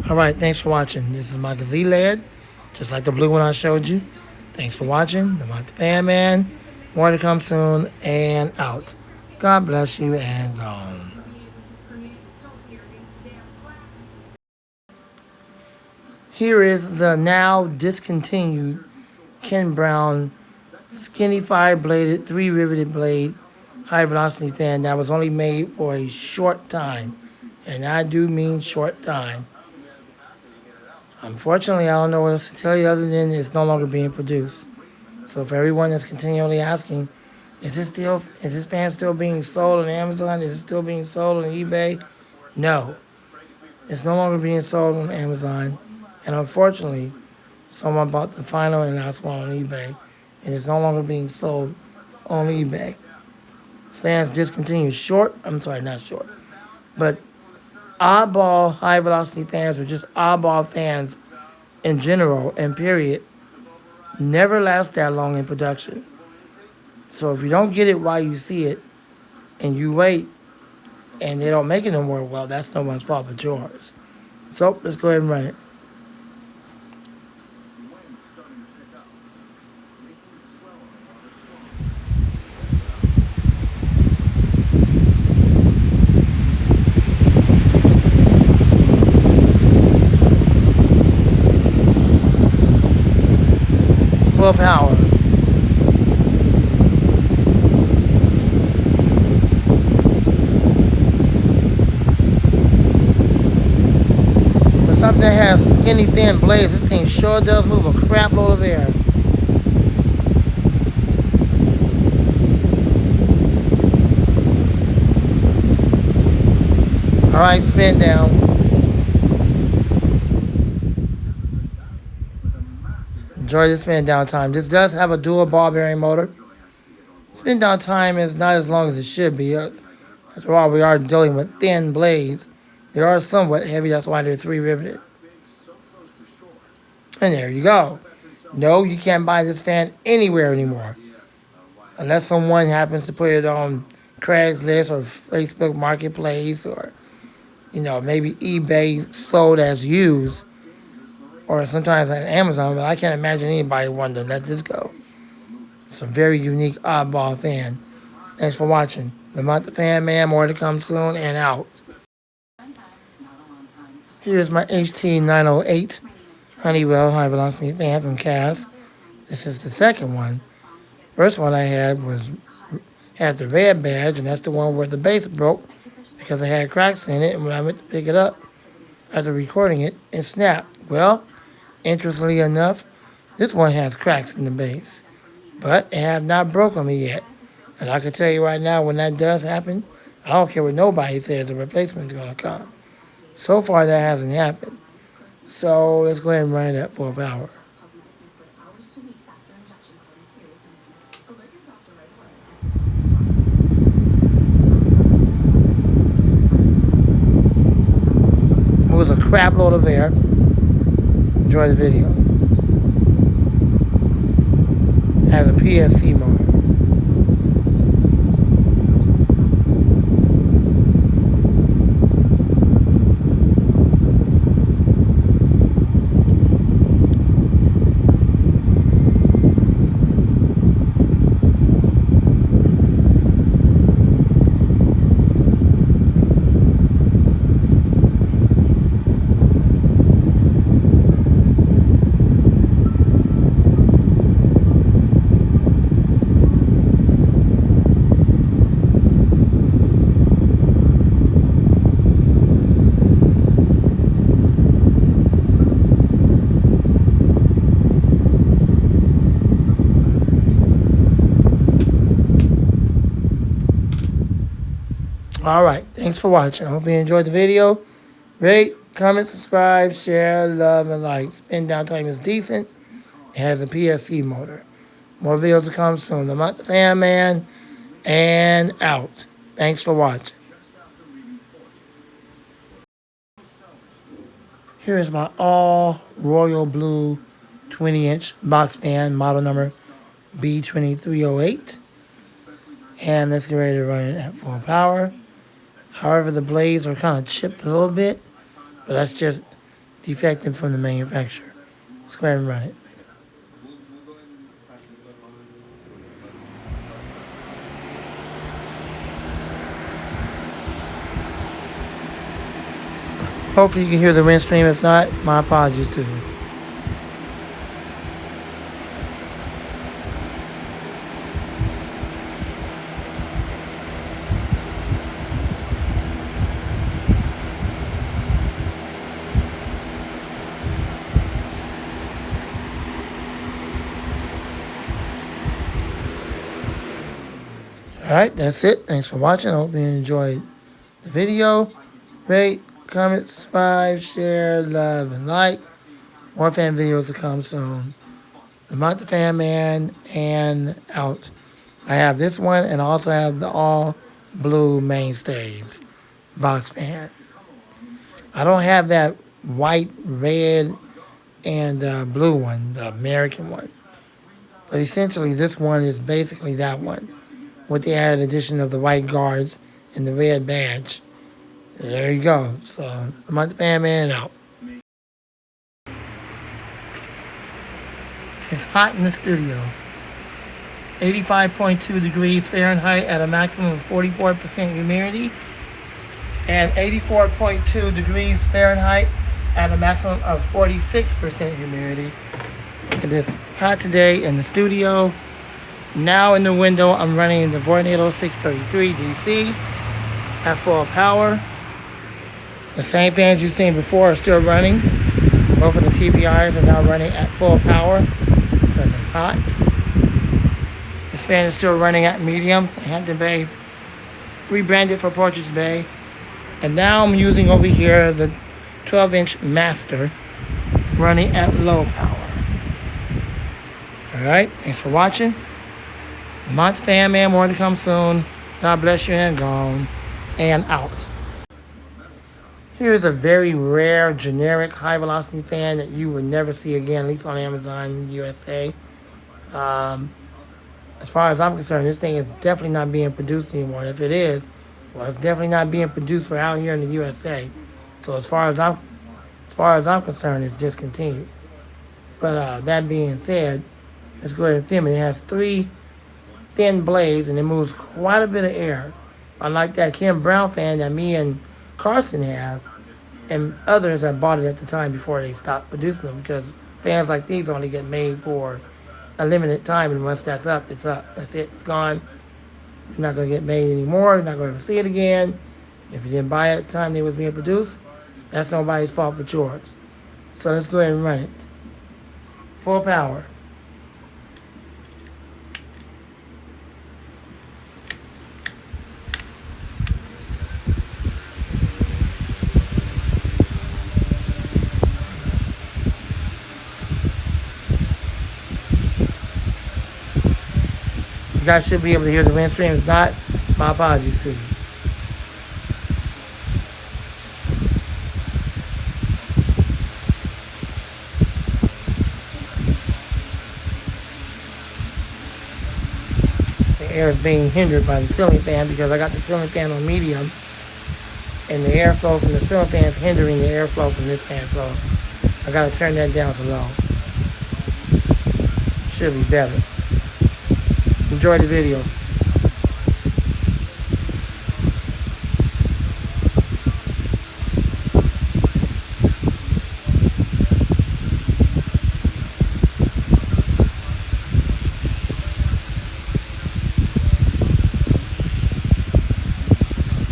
Alright, thanks for watching. This is my Gazee LED, just like the blue one I showed you. Thanks for watching. I'm not the fan man. More to come soon and out. God bless you and gone. Here is the now discontinued Ken Brown skinny 5-bladed, 3-riveted blade high velocity fan that was only made for a short time. And I do mean short time. Unfortunately, I don't know what else to tell you other than it's no longer being produced. So for everyone that's continually asking, is this fan still being sold on Amazon? Is it still being sold on eBay? No. It's no longer being sold on Amazon. And unfortunately, someone bought the final and last one on eBay. And it's no longer being sold on eBay. Fans discontinued not short, but oddball high velocity fans or just oddball fans in general and period never last that long in production. So if you don't get it while you see it and you wait and they don't make it no more, well, that's no one's fault but yours. So let's go ahead and run it. Full power. For something that has skinny thin blades, this thing sure does move a crap load of air. Alright, spin down. Enjoy the spin down time. This does have a dual ball bearing motor. Spin down time is not as long as it should be. After all, we are dealing with thin blades. They are somewhat heavy, that's why they're 3-riveted. And there you go. No, you can't buy this fan anywhere anymore. Unless someone happens to put it on Craigslist or Facebook Marketplace or, maybe eBay sold as used. Or sometimes on Amazon, but I can't imagine anybody wanting to let this go. It's a very unique oddball fan. Thanks for watching. Lamont the Fan Man, more to come soon and out. Here's my HT908 Honeywell high velocity fan from Cass. This is the second one. First one I had had the red badge, and that's the one where the base broke because it had cracks in it, and when I went to pick it up after recording it, it snapped. Well, interestingly enough, this one has cracks in the base, but it have not broken me yet. And I can tell you right now, when that does happen, I don't care what nobody says, a replacement is going to come. So far, that hasn't happened. So let's go ahead and run it at full power. Moves a crap load of air. Enjoy the video. Has a PSC motor. Alright, thanks for watching. I hope you enjoyed the video. Rate, comment, subscribe, share, love, and like. Spin down time is decent. It has a PSC motor. More videos to come soon. I'm not the Fan Man, and out. Thanks for watching. Here is my all royal blue 20-inch box fan, model number B2308. And let's get ready to run it at full power. However, the blades are kind of chipped a little bit, but that's just defecting from the manufacturer. Let's go ahead and run it. Hopefully you can hear the wind stream. If not, my apologies to you. Alright, that's it. Thanks for watching. I hope you enjoyed the video. Rate, comment, subscribe, share, love, and like. More fan videos to come soon. The Month the Fan Man and out. I have this one and I also have the all blue mainstays box fan. I don't have that white, red, and blue one, the American one. But essentially this one is basically that one with the added addition of the white guards and the red badge. There you go. So, the Month the Fan Man out. It's hot in the studio. 85.2 degrees Fahrenheit at a maximum of 44% humidity. And 84.2 degrees Fahrenheit at a maximum of 46% humidity. It is hot today in the studio. Now in the window, I'm running the Vornado 633 DC at full power. The same fans you've seen before are still running. Both of the TPIs are now running at full power because it's hot. This fan is still running at medium. Hampton Bay rebranded for Portraits Bay. And now I'm using over here the 12-inch Master running at low power. Alright, thanks for watching. The Month Fan Man, more to come soon. God bless you and gone. And out. Here's a very rare, generic, high-velocity fan that you would never see again, at least on Amazon in the USA. As far as I'm concerned, this thing is definitely not being produced anymore. And if it is, well, it's definitely not being produced for out here in the USA. So as far as I'm concerned, it's discontinued. But that being said, let's go ahead and film it. It has 3 thin blades and it moves quite a bit of air. Unlike that Kim Brown fan that me and Carson have, and others that bought it at the time before they stopped producing them, because fans like these only get made for a limited time, and once that's up, it's up. That's it. It's gone. It's not going to get made anymore. You're not going to ever see it again. If you didn't buy it at the time they was being produced, that's nobody's fault but yours. So let's go ahead and run it. Full power. You guys should be able to hear the wind stream. If not, my apologies to you. The air is being hindered by the ceiling fan because I got the ceiling fan on medium, and the airflow from the ceiling fan is hindering the airflow from this fan, so I got to turn that down to low. Should be better. Enjoy the video.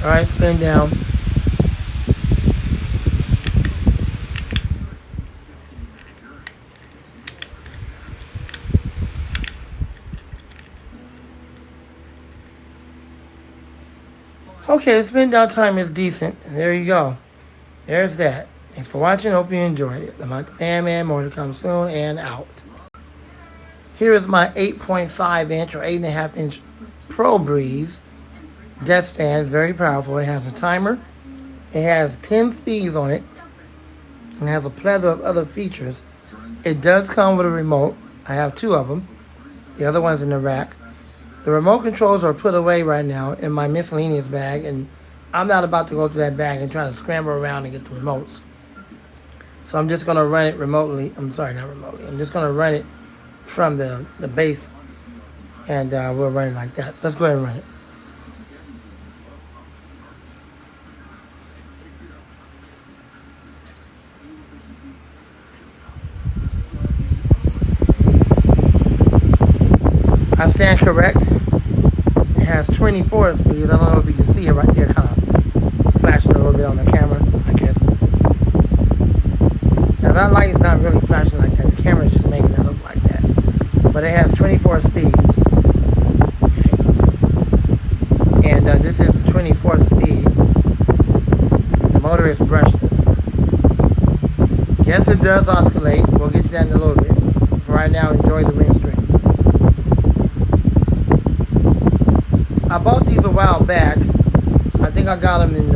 Alright, spin down. Okay, the spin down time is decent. There you go. There's that. Thanks for watching. Hope you enjoyed it. The Month Fan Man, more to come soon, and out. Here is my 8.5 inch or 8.5 inch Pro Breeze desk fan. It's very powerful. It has a timer. It has 10 speeds on it. And has a plethora of other features. It does come with a remote. I have 2 of them. The other one's in the rack. The remote controls are put away right now in my miscellaneous bag, and I'm not about to go through that bag and try to scramble around and get the remotes. So I'm just going to run it remotely. I'm sorry, not remotely. I'm just going to run it from the base, and we'll run it like that. So let's go ahead and run it. I stand correct. It has 24 speeds. I don't know if you can see it right there, kind of flashing a little bit on the camera, I guess. Now that light is not really flashing like that. The camera is just making it look like that. But it has 24 speeds. And this is the 24th speed. The motor is brushless. Yes, it does oscillate. We'll get to that in a little bit. For right now, enjoy the wind stream. I bought these a while back. I think I got them in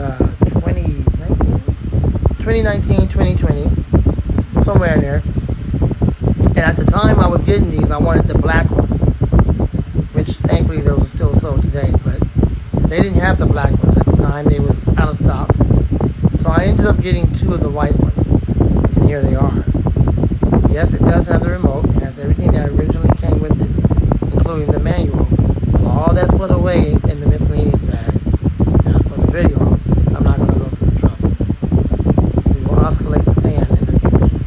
2019, 2020, somewhere in there. And at the time I was getting these, I wanted the black one, which thankfully those are still sold today, but they didn't have the black ones at the time. They was out of stock. So I ended up getting two of the white ones, and here they are. Yes, it does have the remote. It has everything that originally came with it, including the manual. All that's put away in the miscellaneous bag. Now for the video, I'm not going to go through the trouble. We will oscillate the fan in a few minutes.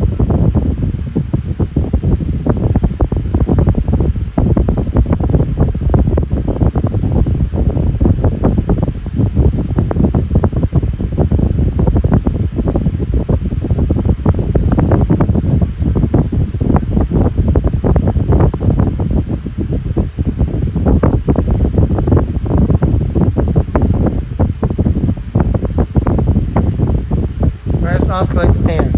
Oscillate the fan.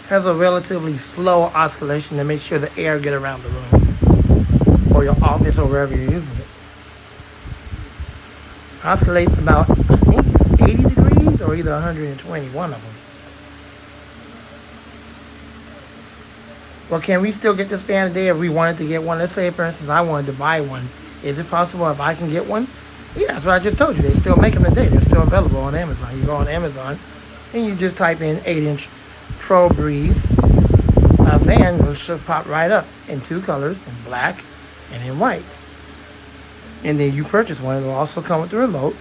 Has a relatively slow oscillation to make sure the air get around the room or your office or wherever you're using it. Oscillates about, I think it's 80 degrees or either 120, one of them. Well, can we still get this fan today if we wanted to get one? Let's say, for instance, I wanted to buy one. Is it possible if I can get one? Yeah, that's what I just told you. They still make them today. They're still available on Amazon. You go on Amazon and you just type in 8-inch Pro Breeze fan. It should pop right up in two colors, in black and in white. And then you purchase one. It'll also come with the remote.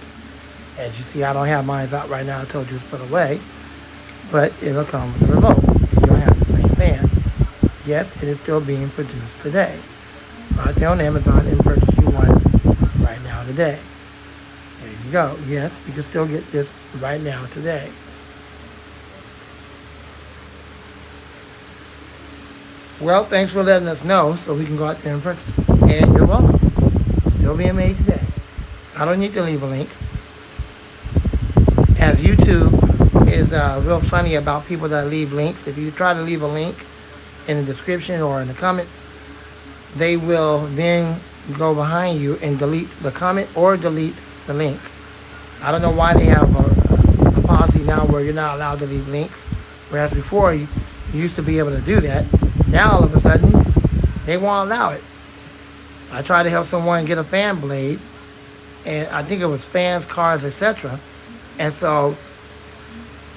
As you see, I don't have mine out right now. I told you to put away. But it'll come with the remote. You'll have the same fan. Yes, it is still being produced today. Go out there on Amazon and purchase you one right now today. There you go. Yes, you can still get this right now today. Well, thanks for letting us know so we can go out there and purchase it. And you're welcome. Still being made today. I don't need to leave a link. As YouTube is real funny about people that leave links. If you try to leave a link in the description or in the comments, they will then go behind you and delete the comment or delete the link. I don't know why they have a policy now where you're not allowed to leave links, whereas before you used to be able to do that. Now all of a sudden they won't allow it. I tried to help someone get a fan blade, and I think it was fans, cars, etc. And so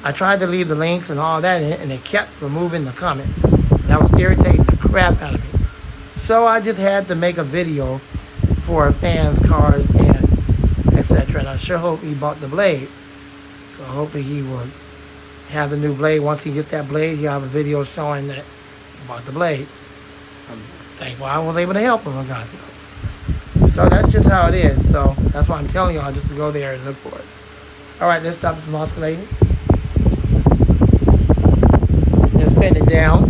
I tried to leave the links and all that in it, and they kept removing the comments. That was irritating the crap out of me. So I just had to make a video for fans, cars, and etc. And I sure hope he bought the blade. So hopefully he will have the new blade. Once he gets that blade, he'll have a video showing that he bought the blade. I'm thankful I was able to help him, guys. So that's just how it is. So that's why I'm telling y'all just to go there and look for it. Alright, let's stop it from oscillating. Just spin it down.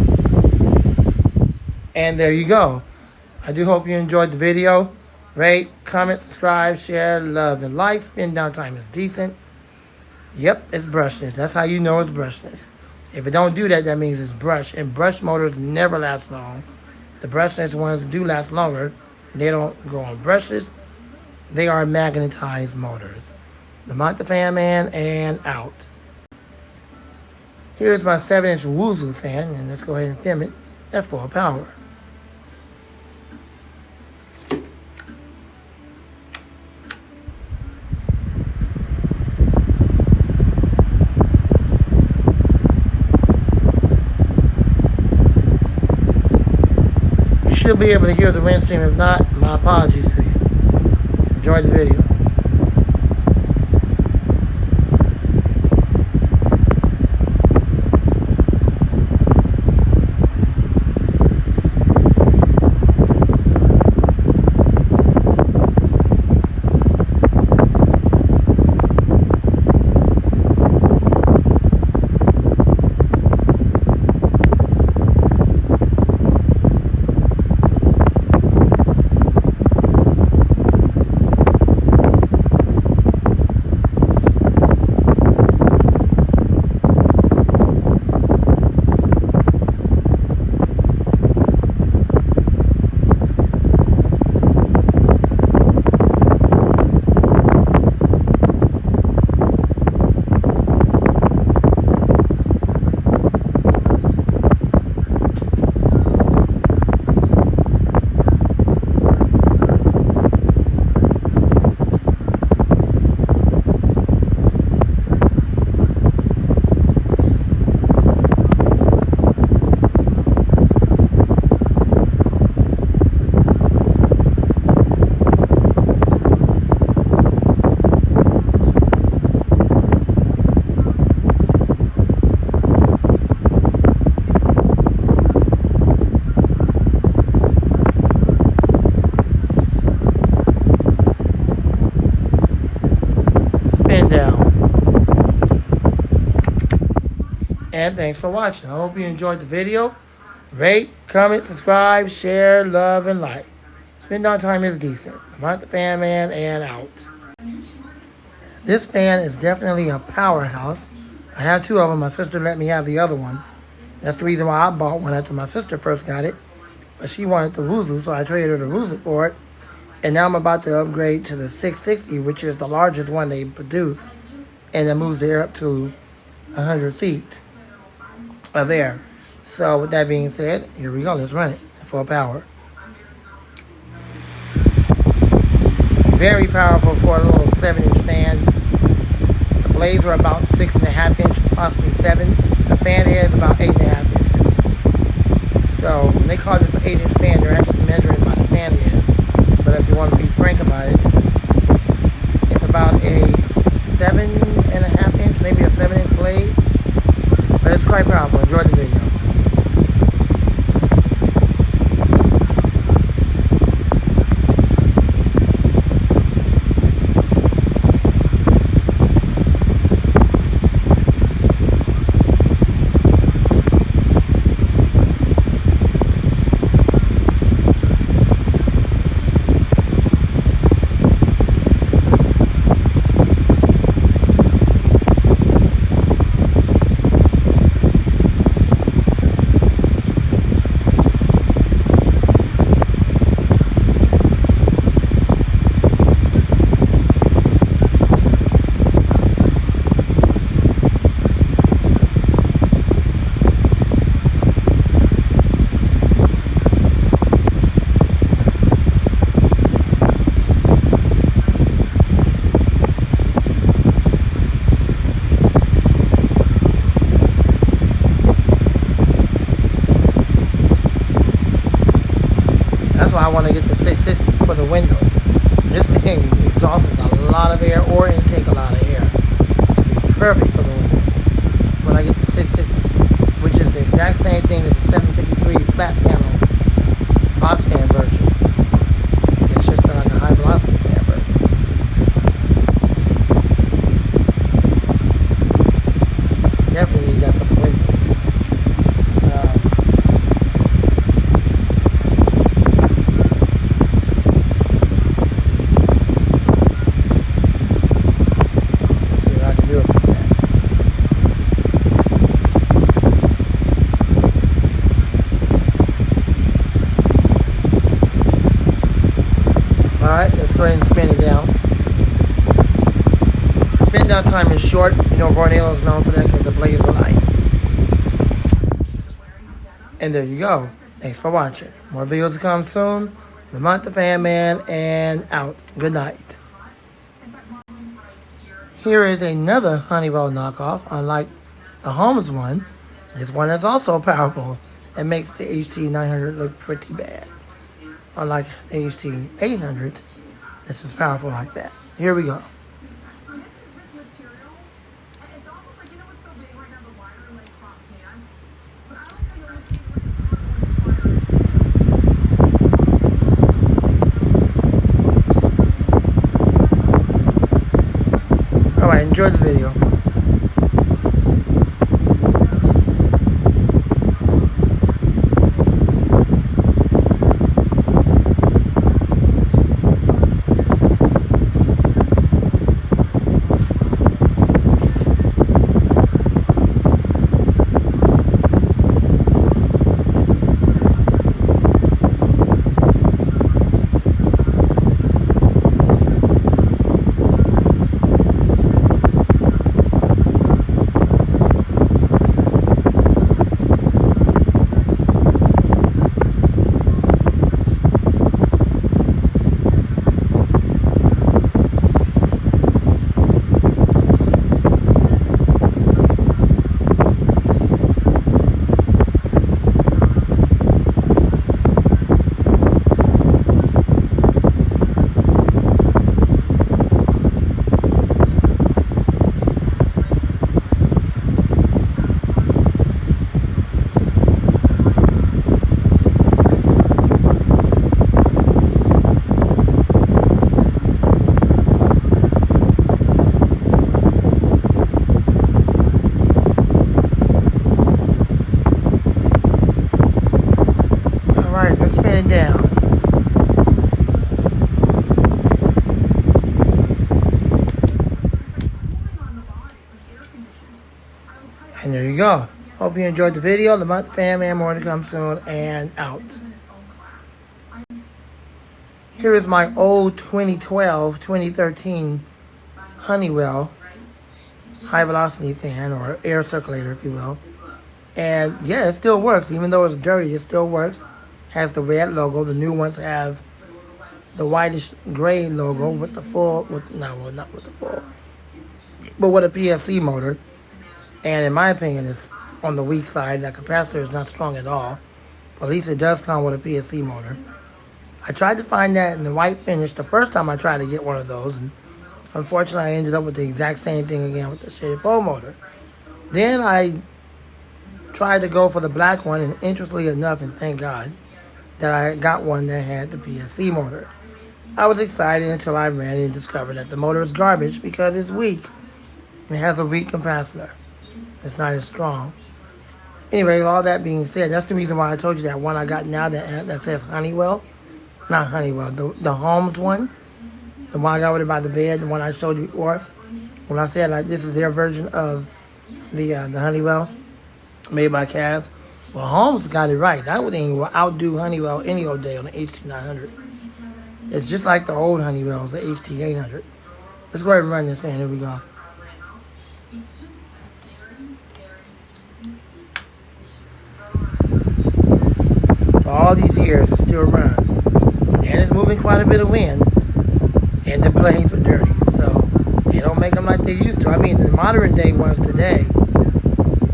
And there you go. I do hope you enjoyed the video. Rate, comment, subscribe, share, love, and like. Spin down time is decent. Yep, it's brushless. That's how you know it's brushless. If it don't do that, that means it's brush. And brush motors never last long. The brushless ones do last longer. They don't go on brushless. They are magnetized motors. The Montage Man and out. Here's my 7-inch Wuzu fan, and let's go ahead and film it at full power. You should be able to hear the wind stream. If not, my apologies to you. Enjoy the video. Down. And thanks for watching. I hope you enjoyed the video. Rate, comment, subscribe, share, love, and like. Spin down time is decent. I'm the Fan Man and out. This fan is definitely a powerhouse. I have 2 of them. My sister let me have the other one. That's the reason why I bought one after my sister first got it. But she wanted the Wuzu, so I traded her the Wuzu for it. And now I'm about to upgrade to the 660, which is the largest one they produce. And it moves the air up to 100 feet of air. So with that being said, here we go. Let's run it for power. Very powerful for a little 7-inch fan. The blades are about 6.5 inch, possibly 7. The fan head is about 8.5 inches. So when they call this an 8-inch fan, they're actually measuring by the fan head. But if you want to be frank about it, it's about a 7.5 inch, maybe a 7-inch blade. But it's quite powerful. Enjoy the video. That's why I want to get the 660 for the window. This thing exhausts a lot of air or intake a lot of air. It's be perfect for the window when I get the 660, which is the exact same thing as the 753 flat panel box fan version. It's just like a high velocity fan version. Definitely need that for the window. Alright, let's go ahead and spin it down. Spin down time is short. You know, Vornado is known for that because the blades are light. And there you go. Thanks for watching. More videos to come soon. Lamont the Fan Man, and out. Good night. Here is another Honeywell knockoff, unlike the Holmes one. This one is also powerful. It makes the HT900 look pretty bad. Unlike the HT800, this is powerful like that. Here we go. Alright, enjoy the video. Alright, let's spin it down. And there you go. Hope you enjoyed the video. The Month Fan Man, more to come soon, and out. Here is my old 2012-2013 Honeywell high velocity fan, or air circulator if you will. And yeah, it still works. Even though it's dirty, it still works. Has the red logo. The new ones have the whitish gray logo with the full, not with the full, but with a PSC motor. And in my opinion, it's on the weak side. That capacitor is not strong at all. But at least it does come with a PSC motor. I tried to find that in the white finish the first time I tried to get one of those, and unfortunately I ended up with the exact same thing again with the shaded pole motor. Then I tried to go for the black one, and interestingly enough, and thank God, that I got one that had the PSC motor. I was excited until I ran and discovered that the motor is garbage because it's weak. It has a weak capacitor. It's not as strong. Anyway, all that being said, that's the reason why I told you that one I got now that says Honeywell. Not Honeywell, the Holmes one. The one I got with it by the bed, the one I showed you before. When I said like this is their version of the Honeywell made by Kaz. Well, Holmes got it right. That thing will outdo Honeywell any old day on the HT900. It's just like the old Honeywells, the HT800. Let's go ahead and run this fan. Here we go. For all these years, it still runs. And it's moving quite a bit of wind. And the blades are dirty. So, they don't make them like they used to. I mean, the modern day ones today,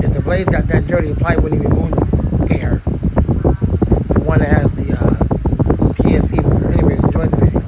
if the blades got that dirty, it probably wouldn't even move air. The one that has the PSC motor. Anyways, enjoy the video.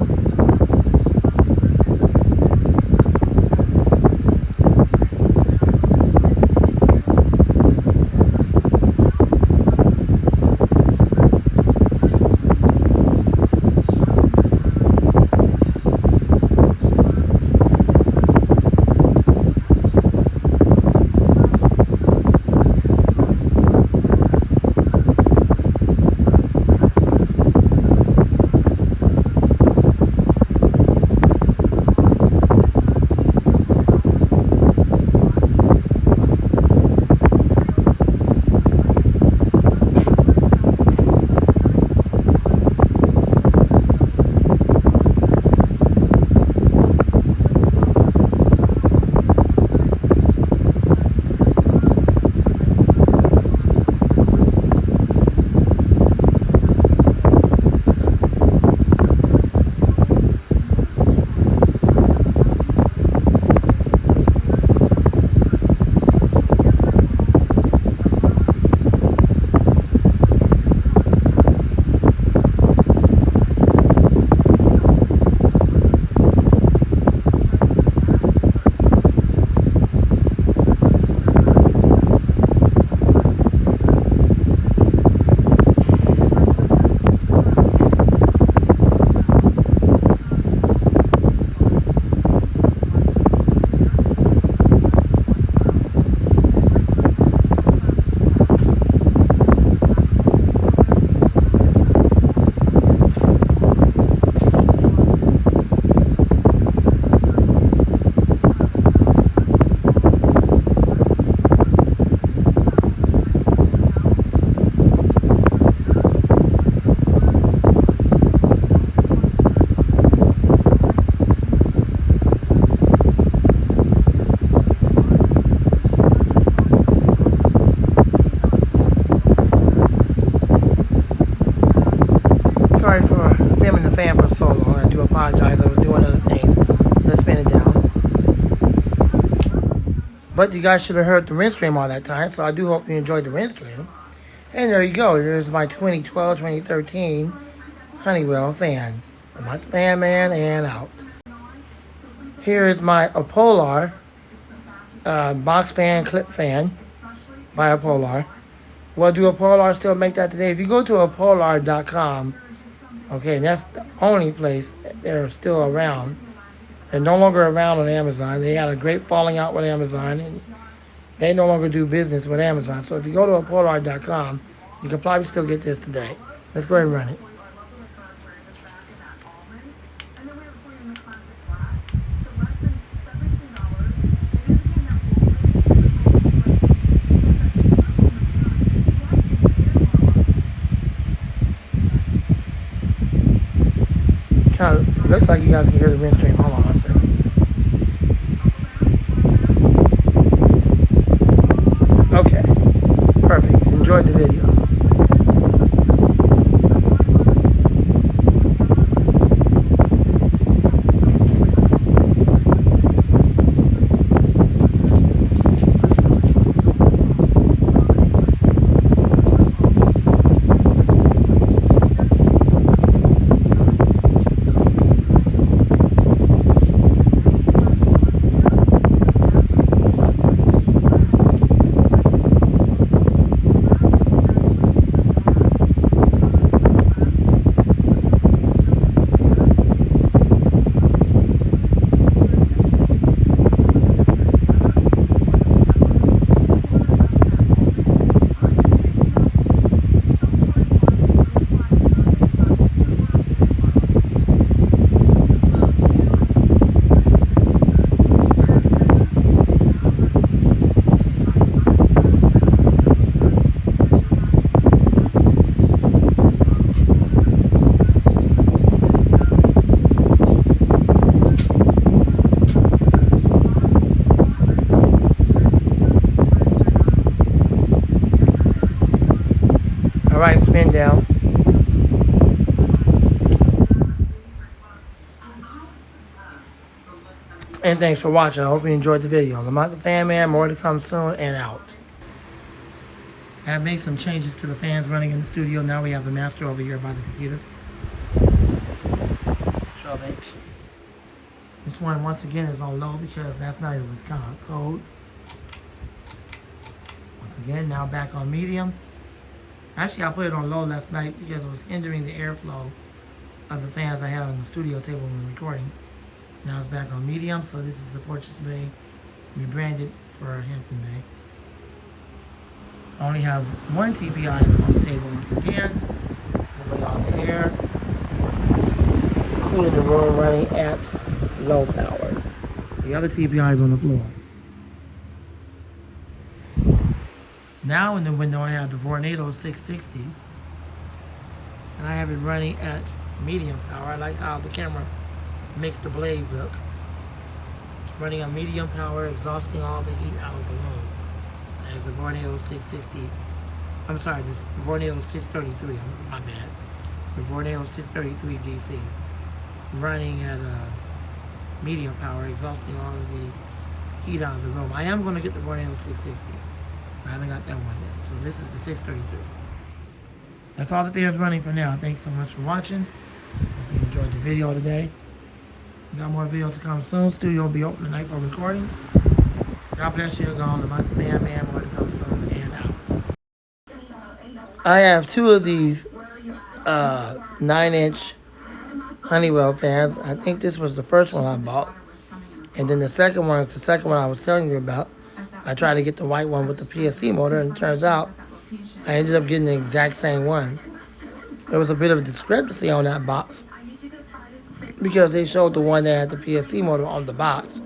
But you guys should have heard the rinse stream all that time, so I do hope you enjoyed the rinse stream. And there you go. Here's my 2012, 2013 Honeywell fan. I'm not the fan man and out. Here is my Polar box fan, clip fan by Polar. Well, do Polar still make that today? If you go to Polar.com, okay, and that's the only place that they're still around. They're no longer around on Amazon. They had a great falling out with Amazon, and they no longer do business with Amazon. So if you go to Polar.com, you can probably still get this today. Let's go ahead and run it. Kind of looks like you guys can hear the wind stream. Hold on one second. Okay, perfect. Enjoyed the video. All right, spin down. And thanks for watching. I hope you enjoyed the video. I'm not the fan man. More to come soon and out. I have made some changes to the fans running in the studio. Now we have the master over here by the computer. 12H. This one, once again, is on low because last night it was kind of cold. Once again, now back on medium. Actually, I put it on low last night because it was hindering the airflow of the fans I had on the studio table when recording. Now it's back on medium, so this is the Porches Bay, rebranded for Hampton Bay. I only have one TPI on the table once again. Moving on the air. Cooling the room running at low power. The other TPI is on the floor. Now in the window I have the Vornado 660. And I have it running at medium power. I like how the camera makes the blaze look. It's running on medium power, exhausting all the heat out of the room. As the Vornado 660. I'm sorry, this Vornado 633, my bad. The Vornado 633 DC. Running at medium power, exhausting all of the heat out of the room. I am going to get the Vornado 660. I haven't got that one yet. So this is the 633. That's all the fans running for now. Thanks so much for watching. Hope you enjoyed the video today. We got more videos to come soon. Studio will be open tonight for recording. God bless you. Gone. I'm the fan man. More to come soon and out. I have two of these 9-inch Honeywell fans. I think this was the first one I bought. And then the second one is the second one I was telling you about. I tried to get the white one with the PSC motor, and it turns out I ended up getting the exact same one. There was a bit of a discrepancy on that box because they showed the one that had the PSC motor on the box.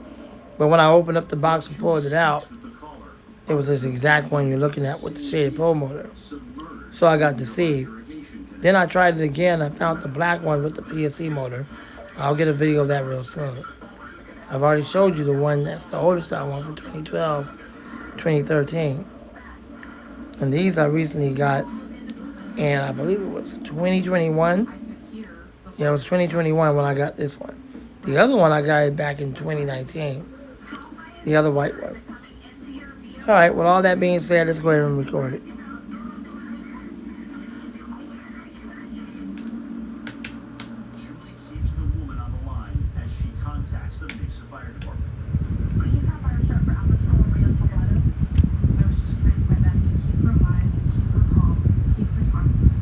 But when I opened up the box and pulled it out, it was this exact one you're looking at with the shaded pole motor. So I got deceived. Then I tried it again. I found the black one with the PSC motor. I'll get a video of that real soon. I've already showed you the one that's the older style one for 2012, 2013. And these I recently got, and I believe it was 2021. Yeah, it was 2021 when I got this one. The other one I got it back in 2019. The other white one. All right, with all that being said, let's go ahead and record it. Julie keeps the woman on the line as she contacts the Mesa Fire Department. I was just trying my best to keep her alive, keep her calm, keep her talking to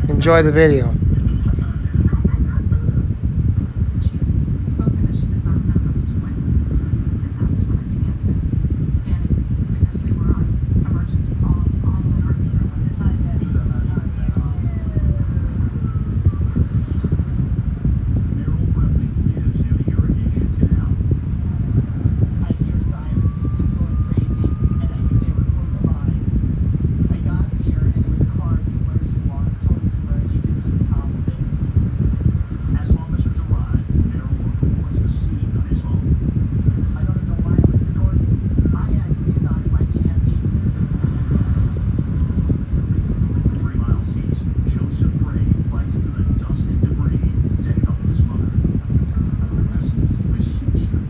me. Enjoy the video. She spoken that she does not know how to swim. And that's when I began to panic because we were on emergency calls all over the city. Meryl Bremley lives near the irrigation canal. I hear sirens just going crazy, and I knew they were close by. I got here, and there was a car submerged in water, totally submerged. You just see the top of it. As officers arrive, Meryl records the scene on his phone. I don't even know why I was recording. I actually thought it might be empty. 3 miles east, Joseph Gray fights through the dust and debris to help his mother. This was a huge trip.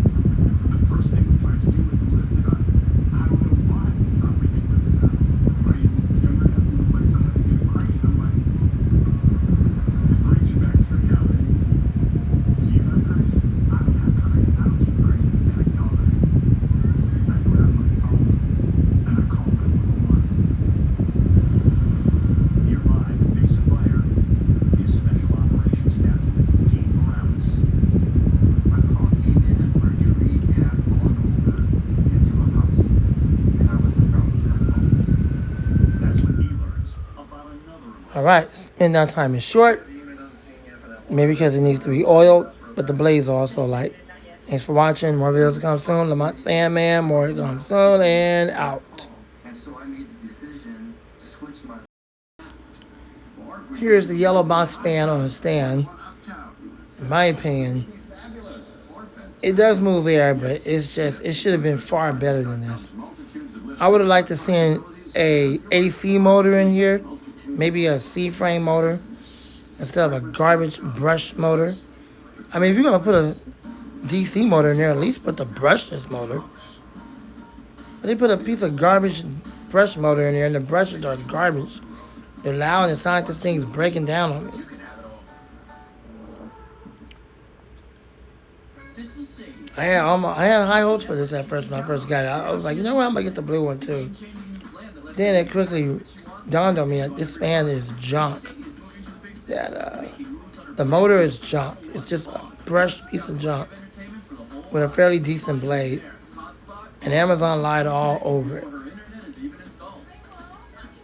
The first thing we tried to do was lift it up. I don't know why we thought we could lift it up. My younger nephew was like, somebody get a crane. I'm like, it brings you back to reality. Do you have crane? I don't have crane. I don't keep crane in the backyard. I grabbed my phone and I called 911. Nearby, the Mesa Fire is Special Operations Captain Dean Morales. My call came in where a tree had fallen over into a house, and I was the problems in my home. That's when he learns about another All right, spin down time is short. Maybe because it needs to be oiled, but the blaze also light. Thanks for watching. More videos to come soon. Lamont Fan Man, more to come soon, and out. And so I made the decision to switch my. Here's the yellow box fan on a stand. In my opinion, it does move air, but it's just, it should have been far better than this. I would have liked to see a AC motor in here, maybe a C-frame motor instead of a garbage brush motor. I mean, if you're gonna put a DC motor in there, at least put the brushless motor. But they put a piece of garbage brush motor in there, and the brushes are garbage. They're loud, and it sounds like this thing's breaking down on me. I had high hopes for this at first when I first got it. I was like, you know what, I'm gonna get the blue one too. Then it quickly dawned on me that this fan is junk. That the motor is junk. It's just a brushed piece of junk with a fairly decent blade, and Amazon lied all over it.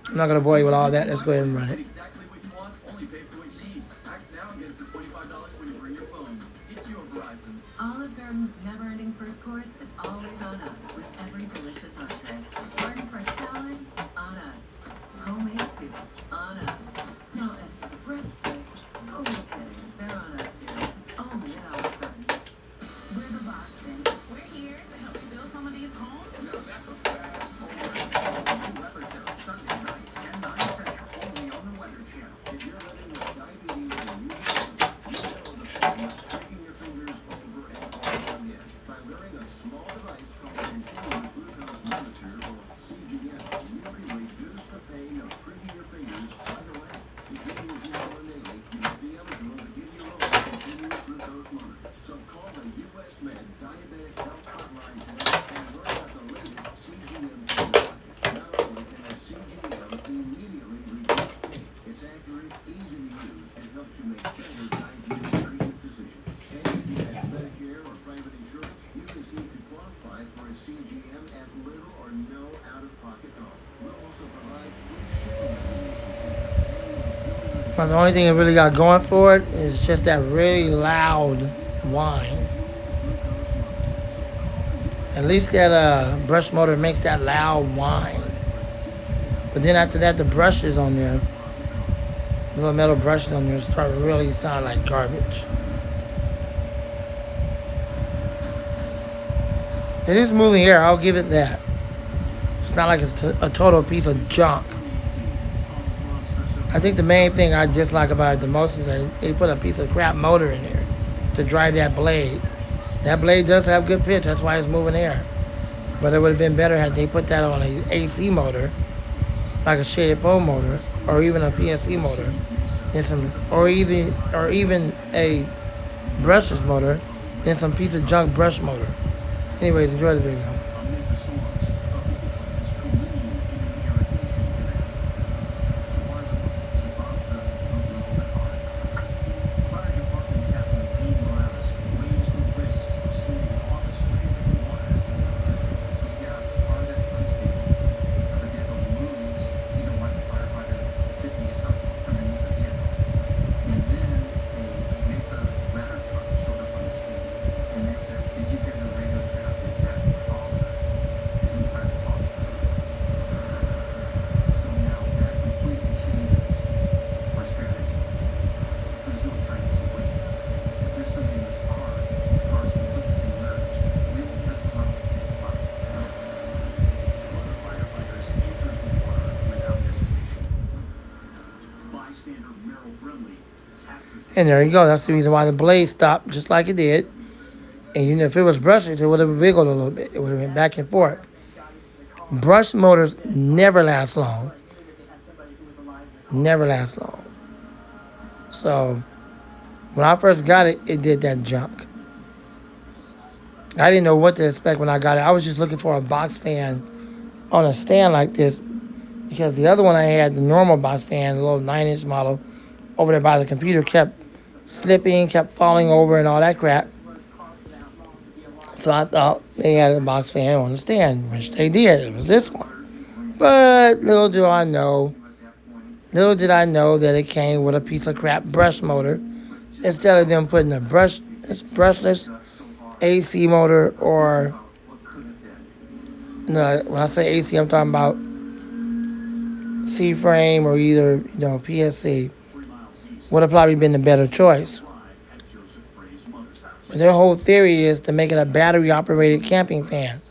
I'm not gonna bore you with all that. Let's go ahead and run it. exactly what you want, only pay for what you need. Act now and get it for $25 when you bring your phones. It's your Verizon. Olive Garden's never-ending first course is always on us, with every delicious entree. Garden fresh salad, on us. Homemade soup, on us. Now, as for the breadsticks, who are you kidding? They're on us too. Only at Olive Garden. We're the Bostons. We're here to help you build some of these homes. Now that's a fast home run. New episode Sunday nights at 9 Central, only on the Weather Channel. If you're living with diabetes or you know the pain of pricking your fingers over and over again. By wearing a small device called continuous glucose monitor or CGM, you can reduce the pain of pricking your fingers right away. If you're using it daily, you may be eligible to get your own continuous glucose monitor. So call the US Med Diabetic Health Hotline today and learn about the latest CGM technology. Not only can a CGM immediately reduce pain, it's accurate, easy to use, and helps you make better diabetes treatment decisions. And if you have Medicare or private insurance, you can see if you qualify for a CGM at little or no out-of-pocket cost. We'll also provide free shipping information. But the only thing it really got going for it is just that really loud whine. At least that brush motor makes that loud whine. But then after that, the brushes on there, the little metal brushes on there, start really sounding like garbage. It is moving air, I'll give it that. It's not like it's a total piece of junk. I think the main thing I dislike about it the most is that they put a piece of crap motor in there to drive that blade. That blade does have good pitch, that's why it's moving air. But it would have been better had they put that on a AC motor, like a shaded pole motor, or even a PSC motor, and some, or even a brushless motor, than some piece of junk brush motor. Anyways, enjoy the video. Amid the storms, a vehicle is careening into the irrigation canal. Water was above the roof level of the car. Fire Department Captain Dean Morales weighs the risks of sending an officer into the water. We have a car that's unstable. The vehicle moves, you don't want the firefighter to be sunk underneath the vehicle. And then a Mesa ladder truck showed up on the scene, and they said, "Did you hear the radio traffic? That caller is inside the car." So now that completely changes our strategy. There's no time to wait. If there's somebody in this car is completely submerged, we will risk not the same fire. One of the firefighters enters the water without hesitation. Bystander Merrill Brimley captures the And there you go. That's the reason why the blade stopped just like it did. And you know, if it was brushless, it would have wiggled a little bit. It would have been back and forth. Brush motors never last long. Never last long. So when I first got it, it did that junk. I didn't know what to expect when I got it. I was just looking for a box fan on a stand like this because the other one I had, the normal box fan, the little 9-inch model, over there by the computer, kept slipping, kept falling over and all that crap. So I thought they had a box fan on the stand, which they did. It was this one. But little did I know that it came with a piece of crap brush motor instead of them putting a brushless AC motor, or no, when I say AC, I'm talking about C-frame or either PSC 3 miles east would have probably been the better choice. arrive at Joseph Frey's mother's house. But their whole theory is to make it a battery-operated camping fan,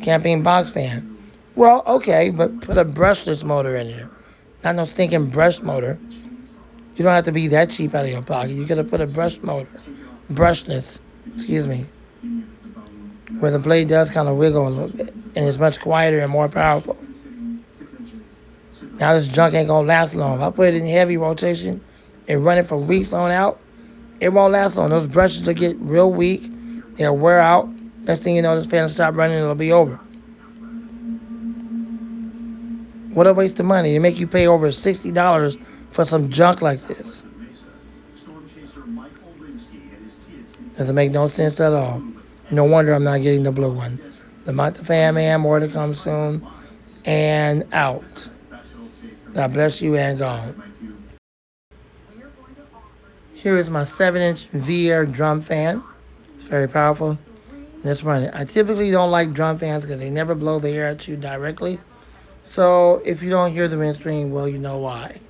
camping box fan. Well, okay, but put a brushless motor in there. Not no stinking brush motor. You don't have to be that cheap out of your pocket. You could have put a brushless, where the blade does kind of wiggle a little bit, and it's much quieter and more powerful. Now this junk ain't gonna last long. If I put it in heavy rotation and run it for weeks on out, it won't last long. Those brushes will get real weak. They'll wear out. Next thing you know, this fan will stop running and it'll be over. What a waste of money. They make you pay over $60 for some junk like this. Mesa, storm chaser Mike Olinsky and his kids Doesn't make no sense at all. No wonder I'm not getting the blue one. The Montage Fan Man, more to come soon. And out. God bless you and gone. Here is my 7-inch V-Air drum fan. It's very powerful. Let's run it. I typically don't like drum fans because they never blow the air at you directly. So if you don't hear the wind stream, well, you know why.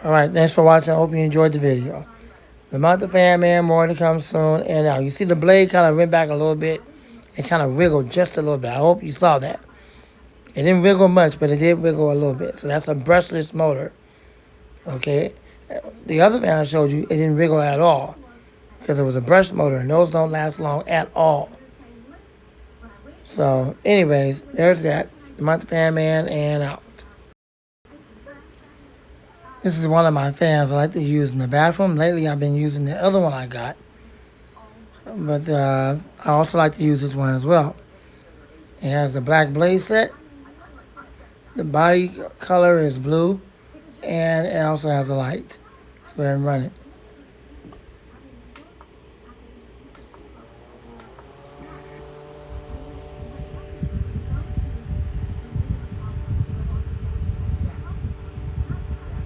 Alright, thanks for watching. I hope you enjoyed the video. The Montage Fan Man, more to come soon. And now you see the blade kind of went back a little bit. it kind of wiggled just a little bit. I hope you saw that. It didn't wiggle much, but it did wiggle a little bit. So that's a brushless motor. Okay. The other fan I showed you, it didn't wiggle at all because it was a brush motor, and those don't last long at all. So, anyways, there's that. The Month Fan Man and out. This is one of my fans I like to use in the bathroom. Lately, I've been using the other one I got. But I also like to use this one as well. It has the black blaze set. The body color is blue. And it also has a light. Let's go ahead and run it.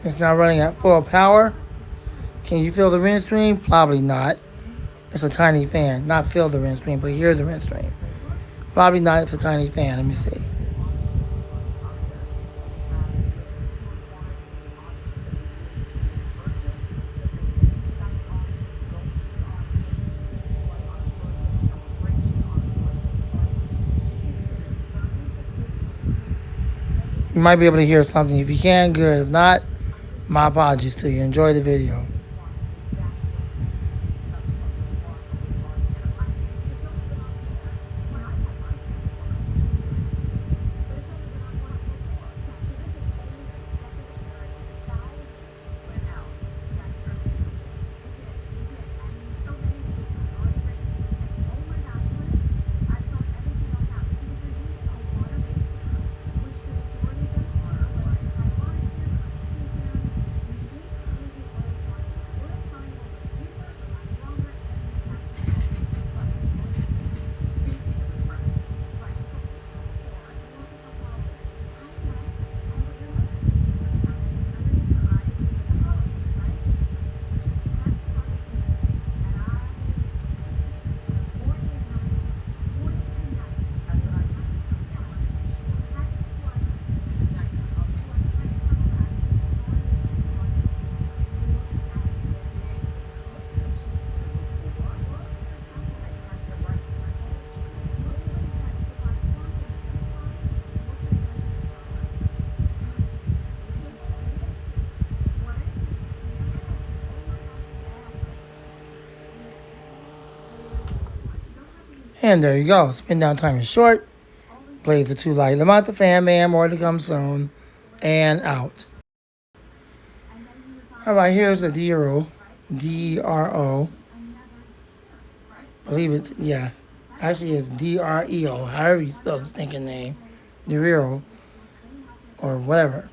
It's not running at full power. Can you feel the wind stream? Probably not. It's a tiny fan. Not feel the wind stream, but hear the wind stream. Probably not. It's a tiny fan. Let me see. You might be able to hear something. If you can, good. If not, my apologies to you. Enjoy the video. And there you go. Spin down time is short. Blaze the two light. Lamont the Fan Man. More to come soon. And out. All right, here's the Dro. D-R-O. Believe it's, yeah. Actually, it's D-R-E-O. However you spell the stinking name. Dro. Or whatever.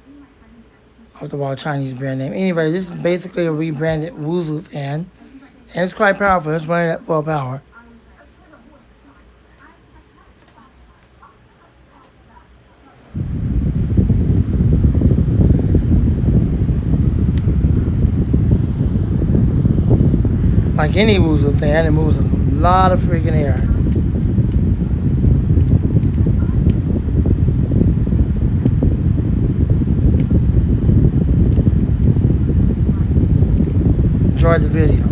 Off the wall Chinese brand name. Anyway, this is basically a rebranded Wuzu fan. And it's quite powerful. It's running at full power. Like any Wuzu fan, it moves a lot of freaking air. Enjoy the video.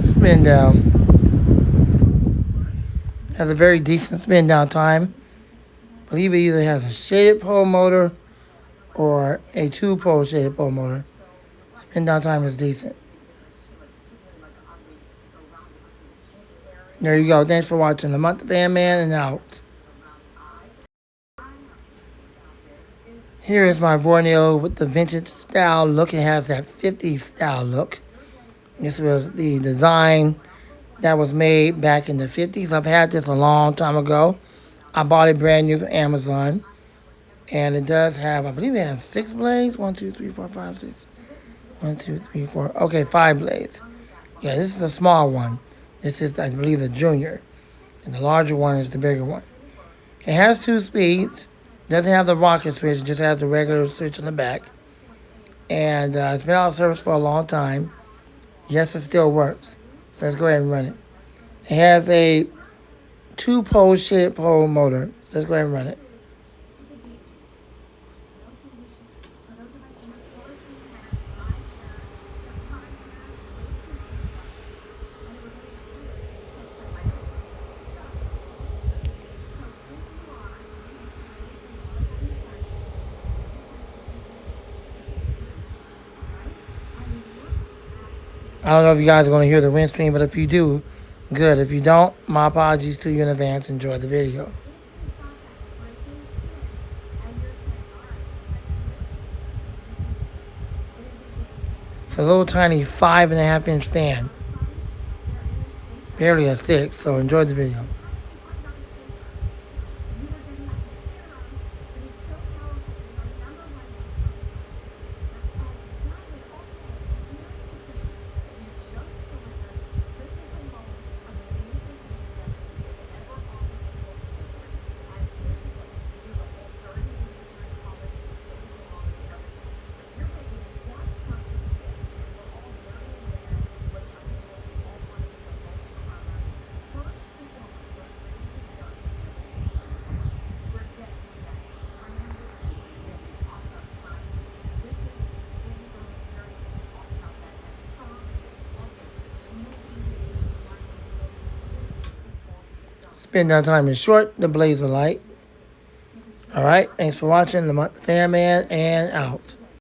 Spin down. Has a very decent spin down time. I believe it either has a shaded pole motor or a 2-pole shaded pole motor. Spin down time is decent. There you go. Thanks for watching. The Month of Fan Man and out. Here is my Vornado with the vintage style look. It has that 50s style look. This was the design that was made back in the 50s. I've had this a long time ago. I bought it brand new from Amazon. And it does have, I believe it has 6 blades. 1, 2, 3, 4, 5, 6. 1, 2, 3, 4. Okay, 5 blades. Yeah, this is a small one. This is, I believe, the junior. And the larger one is the bigger one. It has 2 speeds. Doesn't have the rocket switch. It just has the regular switch on the back. And it's been out of service for a long time. Yes, it still works. So let's go ahead and run it. It has a 2-pole shaded pole motor. So let's go ahead and run it. I don't know if you guys are going to hear the wind stream, but if you do, good. If you don't, my apologies to you in advance. Enjoy the video. It's a little tiny 5.5-inch fan. Barely a 6, so enjoy the video. Spin down time is short. The blades are light. All right. Thanks for watching. The Fan Man and out.